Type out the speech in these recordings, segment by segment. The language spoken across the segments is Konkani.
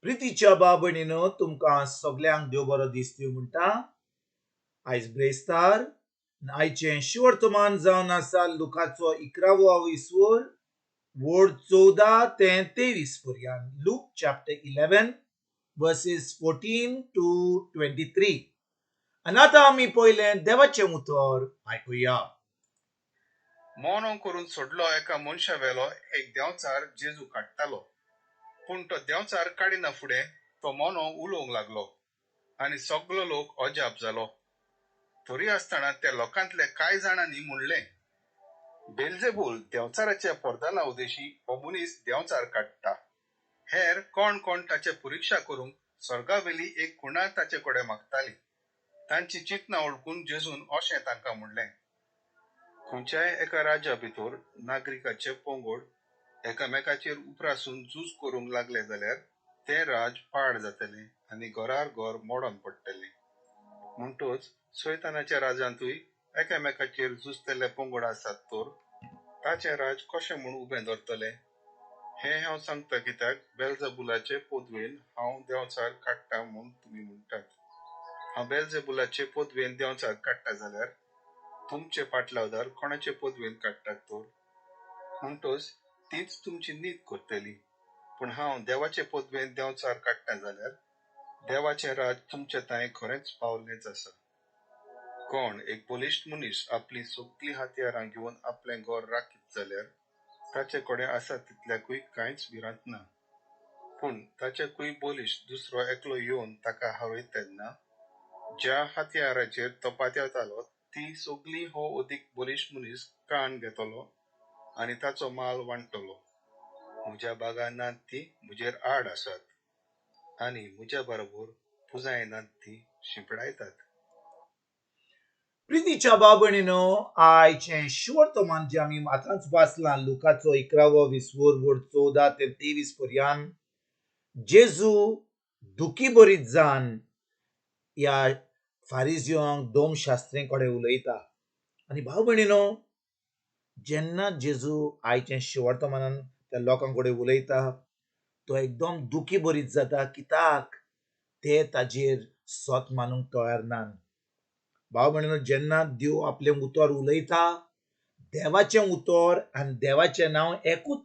प्रितीच्या बाबणीनो तुमकां सगळ्यांक देव बरो दीस दिवं म्हणटा. आयज ब्रेस्तार आयचें शिवर्तमान जावन आसा लुकाचो 11वो विसवोर वोड 14 ते 23 पर्यंत. लूक चॅप्टर 11 verses 14 to 23. आनी आतां आमी पयलें देवाचें उतर आयकुया. मोनो करून सोडलो एका मनशा वेलो एक देंवचार जेजू काडटालो. पूण तो देंवचार काडिना फुडें तो मोनो उलोवंक लागलो आनी सगलो लोक अजाप जालो. तरी आसतना त्या लोकांतले कांय जाणांनी म्हणलें, बेल्जेबूल देंवचाराच्या पोरदाना उदेशी हो मनीस देंवचार काडटा. हेर कोण कोण ताचे परीक्षा करूंक स्वर्गावेली एक कुणाल ताचे कडेन मागताली. तांची चिंतना ओळखून जेजून अशें तांकां म्हणलें, खंयच्याय एका राज्या भितर नागरिकाचे पंगड एकामेकाचेर उपरासून झूज करूंक लागले जाल्यार तें राज पाड जातलें आनी घरार घर मोडोन पडटलें. म्हणटच सैतानाच्या राजांतूय एकामेकाचेर झुजतले पंगड आसात तर ताचें राज कशें म्हूण उबें धरतलें. हें हांव सांगता कित्याक बेल्जेबुलाचे पदवेन हांव देंवचार काडटा म्हूण तुमी म्हणटात. हांव बेल्जेबुलाचे पदवेन देंवचार काडटा जाल्यार तुमचे पाटलावदार कोणाचे पदवेन काडटात तर. म्हणटच तीच तुमची नीत करतली. पूण हांव देवाचे पदवेन देंवचार काडटा जाल्यार देवाचें राज तुमचे तांय खरेंच पावल्लेंच आसा. कोण एक बलिश्ट मनीस आपली सगळीं हातयारां घेवन आपलें घर राखीत जाल्यार ताचे कडेन आसा तितल्याकूय कांयच भिरांत ना. पूण ताच्याकूय बलिश्ट दुसरो एकलो येवन ताका हारयत तेन्ना ज्या हातयाराचेर तो पातयतालो ती सगळीं हो अदीक बलिश्ट मनीस कान घेतलो आनी ताचो माल वांटतलो. म्हज्या बागान नात ती म्हजेर आड आसात आनी म्हज्या बरोबर पुजायनात ती शिंपडायतात. प्रितीच्या बाबणीनो आयचें शिवर्तमान जें आमी आतांच वाचलां लुकाचो 11वो विसवोर वोड 14 ते 23 पर्यंत. जेजू दुखी बरीत जावन ह्या फारिजियांक दोम शास्त्रीं कडेन उलयता. आनी भाव भयणीनो, जेन्ना जेजू आयचें शिवर्तमानान त्या लोकां कडेन उलयता तो एकदम दुखी बरीत जाता. कित्याक ते ताजेर सोत मानूंक तयार नात. भाव भयणीनो, जेन्ना देव आपलें उतर उलयता देवाचें उतर आनी देवाचें नांव एकूच.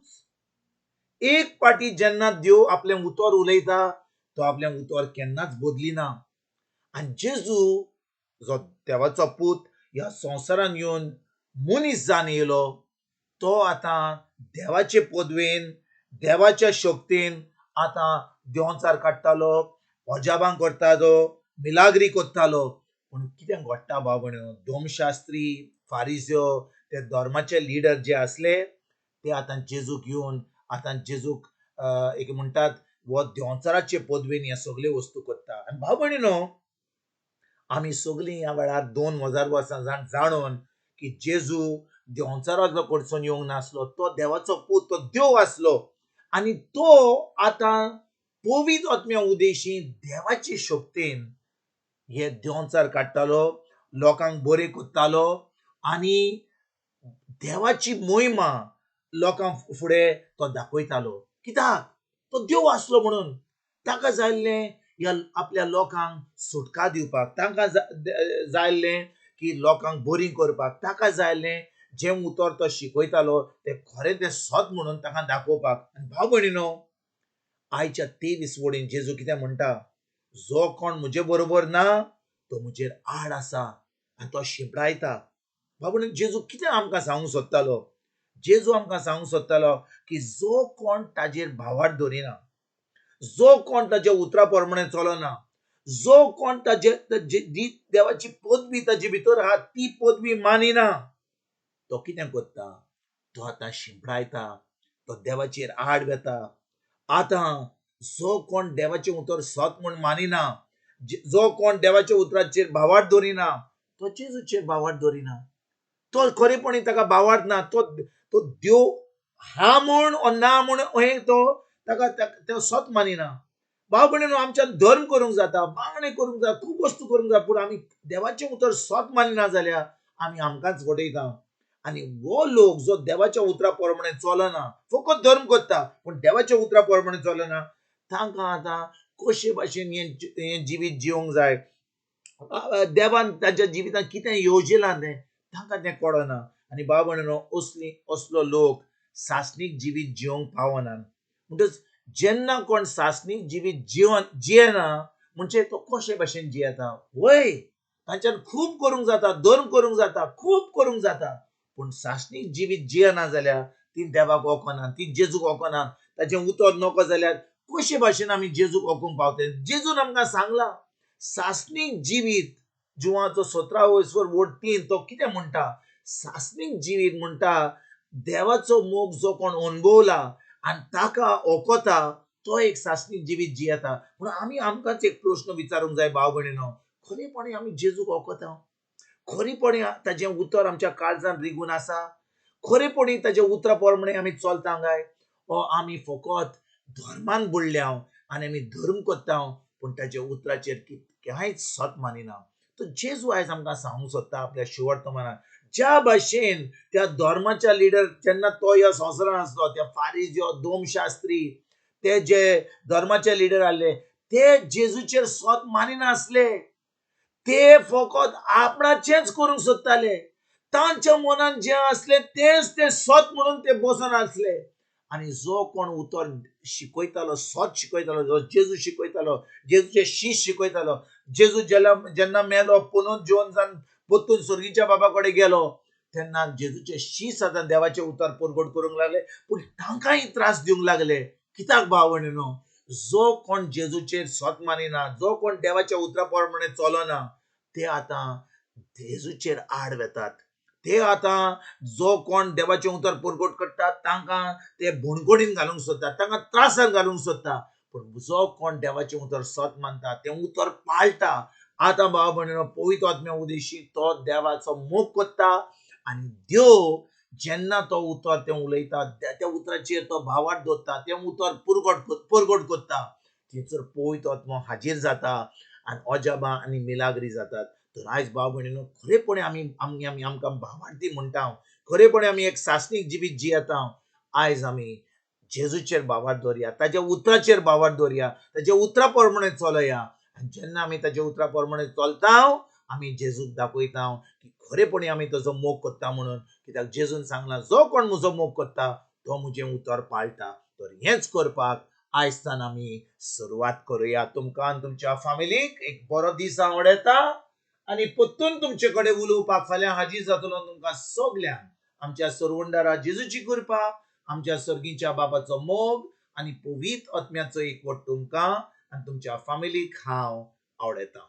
एक पाटी जेन्ना देव आपलें उतर उलयता तो आपलें उतर केन्नाच बदलिना. आनी जेजू जो देवाचो पूत ह्या संवसारान येवन मनीस जावन येयलो तो आतां देवाचे पदवेन देवाच्या शक्तीन आतां देंवचार काडटालो, अजापां करतालो, मिलाग्री करतालो. पूण कितें घडटा भाव भयणीनो, धोमशास्त्री फारिजियो ते धर्माचे लिडर जे आसले ते आतां जेजूक येवन आतां जेजूक एक म्हणटात वो देंवचाराचे पदवेन हे सगळे वस्तू करता. आनी भाव भयणीनो, आमी सगळीं ह्या वेळार 2000 वर्सां जाणून की जेजू देंवचाराचो कडसून येवंक नासलो. तो देवाचो पूत, तो देव आसलो आनी तो आतां पवित्र आत्म्या उदेशीं देवाची शक्तीन हे देंवचार काडटालो, लोकांक बरें करतालो आनी देवाची महिमा लोकां फुडें तो दाखयतालो. कित्याक तो देव आसलो म्हणून ताका जाल्लें ह्या आपल्या लोकांक सुटका दिवपाक, तांकां जाल्लें की लोकांक बरीं करपाक, ताका जाल्लें जें उतर तो शिकयतालो तें खरें तें सोत म्हणून ताका दाखोवपाक. आनी भाव भयणीनो, आयच्या 23 वडीन जेजू कितें म्हणटा, जो कोण म्हजे बरोबर ना तो म्हजेर आड आसा आनी तो शिंपडायता. भाव भयणीनो, जेजू कितें आमकां सांगूंक सोदतालो? जेजू आमकां सांगूंक सोदतालो की जो कोण ताजेर भावार्थ धरिना, जो कोण ताच्या उतरा प्रमाणे चलना, जो कोण ताजे देवाची पदवी ताजे भितर आहा ती पदवी मानिना, तो कितें करता? तो आतां शिंपडायता, तो देवाचेर आड घेता. आतां जो कोण देवाचें उतर सोत म्हूण मानिना, जो कोण देवाच्या उतराचेर भावार्थ धरिना तो जेजूचेर भावार्थ धरिना. तो खरेपणी ताका भावार्थ ना. तो देव हा म्हूण ओ ना म्हूण हें तो ताका तो सोत मानिना. भाव भयणीनो, आमच्यान धर्म करूंक जाता, बांगडे करूंक जाता, खूब वस्तू करूंक जाता, पूण आमी देवाचें उतर सोत मानिना जाल्यार आमी आमकांच घडयता. आनी वो लोक जो देवाच्या उतरा प्रमाणे चलना, फकत धर्म करता पूण देवाच्या उतरा प्रमाणे चलना, तांकां आतां कशे भाशेन हें जिवीत जिवंक जाय, देवान तांच्या जिवितांत कितें येवजिलां तें तांकां तें कळना. आनी भाव भयणीनो, असलो लोक सासणीक जिवीत जिवंक पावनात. म्हणटच जेन्ना कोण सासणीक जिवीत जियेना म्हणजे तो कशे भाशेन जियेता? वय तांच्यान खूब करूंक जाता, धर्म करूंक जाता, खूब करूंक जाता, पूण सासणीक जिवीत जियेना जाल्यार ती देवाक ओळखना, ती जेजूक ओळखना. ताचें उतर नकळो जाल्यार कशे भाशेन आमी जेजूक ओळखूंक पावतले? जेजून आमकां सांगलां सासणीक जिवीत, जुवाचो 17 वयसर वड 3 तो कितें म्हणटा? सासणीक जिवीत म्हणटा देवाचो मोग जो कोण अनुभवला आनी ताका ओळखता तो एक सासणीक जिवीत जियेता. म्हणून आमी आमकांच एक प्रश्न विचारूंक जाय भाव भयणीनो, खरेपणी आमी जेजूक ओळखता? खरेपणी ताचें उतर आमच्या काळजांत रिगून आसा? खरेपणी ताच्या उतरा प्रमाणे आमी चलता काय? ओ आमी फकत धर्मान बुडल्या आनी आमी धर्म करता पूण ताच्या उतराचेर कांयच सत मानिना. तर जेजू आयज आमकां सांगूंक सोदता आपल्या शिवर्तमानान, ज्या भाशेन त्या धर्माच्या लिडर जेन्ना तो ह्या संवसारान आसलो, त्या फारिझ्यो, धोमशास्त्री, ते जे धर्माचे लिडर आसले, ते जेजूचेर सत मानिनासले. ते फकत आपणाचेंच करूंक सोदताले. तांच्या मनान जें आसलें तेंच ते सत म्हणून ते बसून आसले. आनी जो कोण उतर शिकयतालो, सत शिकयतालो, जो जेजू शिकयतालो, जेजूचे शिश्य शिकयतालो, जेजू जेन्ना मेलो, पुनरुज्जीवन जावन परतून सुर्गीच्या बाबा कडेन गेलो, तेन्ना जेजूचे शिश्य आतां देवाचें उतर परगट करूंक लागले, पूण तांकांय त्रास दिवंक लागले. कित्याक भाव भयणीनो? जो कोण जेजूचेर सत मानिना, जो कोण देवाच्या उतरा प्रमाणे चलना, ते आतां जेजूचेर आड वेतात. ते आतां जो कोण देवाचें उतर परगट करता तांकां ते भोणकोडीन घालूंक सोदतात, तांकां त्रासान घालूंक सोदता. पूण जो कोण देवाचें उतर सत मानता, तें उतर पाळटा, आतां भाव भयणीनो, पवित्र आत्म्या उदेशी तो देवाचो मोग करता. आनी देव जेन्ना तो उतर तें उलयता, त्या उतराचेर तो भावार्थ दवरता, तें उतर परगट करता, थंयसर पवित्र आत्मो हाजीर जाता आनी अजापां आनी मिलाग्री जातात. तर आयज भाव भयणीनो, खरेपणी आमकां भावार्थी म्हणटा, खरेपणी आमी एक सासणीक जिवीत जियेता. आयज आमी जेजूचेर भावार्थ दवरया, ताच्या उतराचेर भावार्थ दवरया, ताच्या उतरा प्रमाणे चलया. आनी जेन्ना आमी ताच्या उतरा प्रमाणे चलता, आमी जेजूक दाखयता की खरेपणी आमी ताचो मोग करता म्हणून. कित्याक जेजून सांगलां, जो कोण म्हजो मोग करता तो म्हजें उतर पाळटा. तर हेंच करपाक आयजसान आमी सुरवात करुया. तुमकां आनी तुमच्या फॅमिलीक एक बरो दीस आवडेता आनी परतून तुमचे कडेन उलोवपाक फाल्यां हाजीर जातलो. तुमकां सगल्यांक आमच्या सर्वंडारा जेजूची कृपा, आमच्या सर्गीच्या बाबाचो मोग आनी पवित्र आत्म्याचो एकवट तुमकां आनी तुमच्या फॅमिलीक हांव आवडेता.